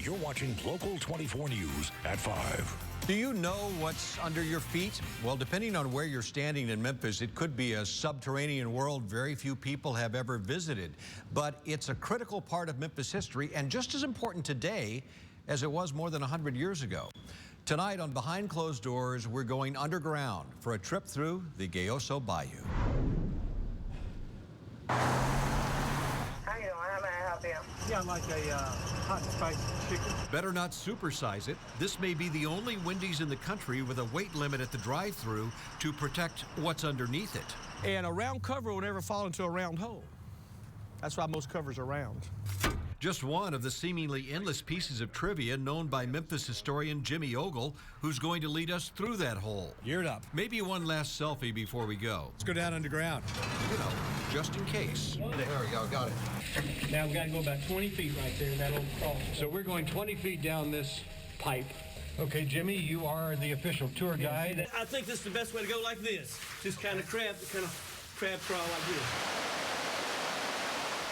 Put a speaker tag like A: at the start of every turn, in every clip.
A: You're watching Local 24 News at 5.
B: Do you know what's under your feet? Well, depending on where you're standing in Memphis, it could be a subterranean world very few people have ever visited. But it's a critical part of Memphis history and just as important today as it was more than 100 years ago. Tonight on Behind Closed Doors, we're going underground for a trip through the Gayoso Bayou.
C: How you doing? How may I help you?
D: Yeah, I'd like a hot and spicy chicken.
B: Better not supersize it. This may be the only Wendy's in the country with a weight limit at the drive-thru to protect what's underneath it.
D: And a round cover will never fall into a round hole. That's why most covers are round.
B: Just one of the seemingly endless pieces of trivia known by Memphis historian Jimmy Ogle, who's going to lead us through that hole.
E: Geared up.
B: Maybe one last selfie before we go.
E: Let's go down underground.
B: You know, just in case.
E: There we go, got it.
F: Now we've got to go about 20 feet right there in that old crawl. So we're going 20 feet down this pipe. Okay, Jimmy, you are the official tour guide.
G: I think this is the best way to go, like this. Just kind of crab crawl like this.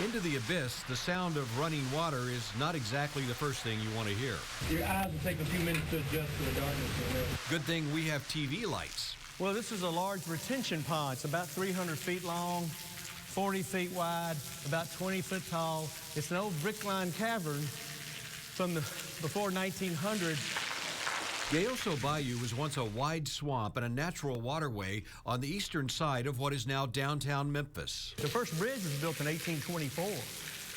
B: Into the abyss, the sound of running water is not exactly the first thing you want to hear.
F: Your eyes will take a few minutes to adjust to the darkness.
B: Good thing we have TV lights.
D: Well, this is a large retention pond. It's about 300 feet long, 40 feet wide, about 20 foot tall. It's an old brick-lined cavern from before 1900.
B: Gayoso Bayou was once a wide swamp and a natural waterway on the eastern side of what is now downtown Memphis.
D: The first bridge was built in 1824,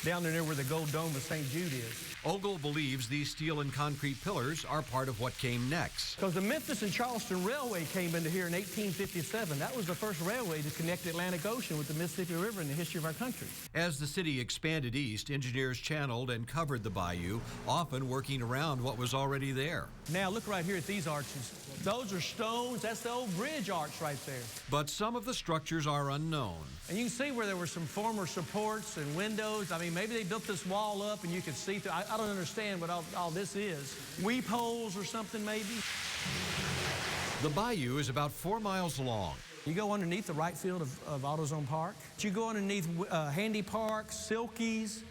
D: down there where the Gold Dome of St. Jude is.
B: Ogle believes these steel and concrete pillars are part of what came next.
D: Because the Memphis and Charleston Railway came into here in 1857. That was the first railway to connect the Atlantic Ocean with the Mississippi River in the history of our country.
B: As the city expanded east, engineers channeled and covered the bayou, often working around what was already there.
D: Now look right here at these arches. Those are stones. That's the old bridge arch right there.
B: But some of the structures are unknown.
D: And you can see where there were some former supports and windows. I mean, maybe they built this wall up and you could see through. I don't understand what all this is. Weep holes or something, maybe?
B: The bayou is about 4 miles long.
D: You go underneath the right field of AutoZone Park. You go underneath Handy Park, Silkies,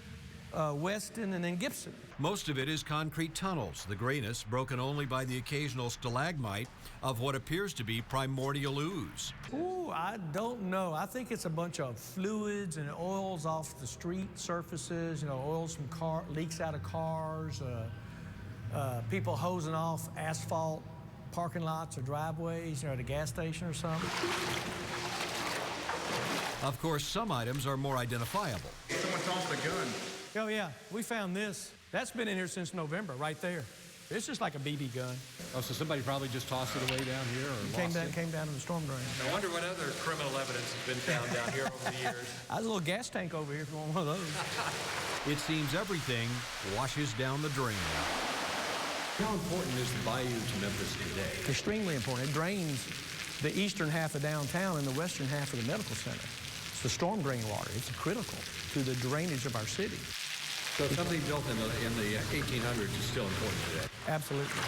D: Weston, and then Gibson.
B: Most of it is concrete tunnels, the grayness broken only by the occasional stalagmite of what appears to be primordial ooze.
D: Ooh, I don't know. I think it's a bunch of fluids and oils off the street surfaces, you know, oils from leaks out of cars, people hosing off asphalt parking lots or driveways, you know, at a gas station or something.
B: Of course, some items are more identifiable.
E: Someone tossed a gun.
D: Oh, yeah, we found this. That's been in here since November, right there. It's just like a BB gun.
E: Oh, so somebody probably just tossed it away down here or
D: Came down in the storm drain.
H: I wonder what other criminal evidence has been found down here over the years.
D: There's a little gas tank over here if you want one of those.
B: It seems everything washes down the drain.
H: How important is the bayou to Memphis today?
D: Extremely important. It drains the eastern half of downtown and the western half of the medical center. It's the storm drain water. It's critical to the drainage of our city.
H: So something built in the 1800s is still important today?
D: Absolutely.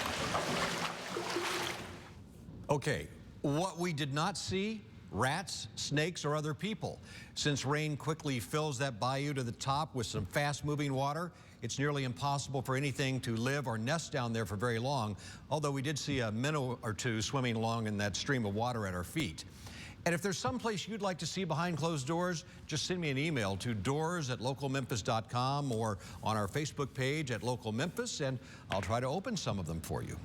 B: Okay, what we did not see, rats, snakes, or other people. Since rain quickly fills that bayou to the top with some fast-moving water, it's nearly impossible for anything to live or nest down there for very long, although we did see a minnow or two swimming along in that stream of water at our feet. And if there's someplace you'd like to see behind closed doors, just send me an email to doors@localmemphis.com or on our Facebook page at Local Memphis, and I'll try to open some of them for you.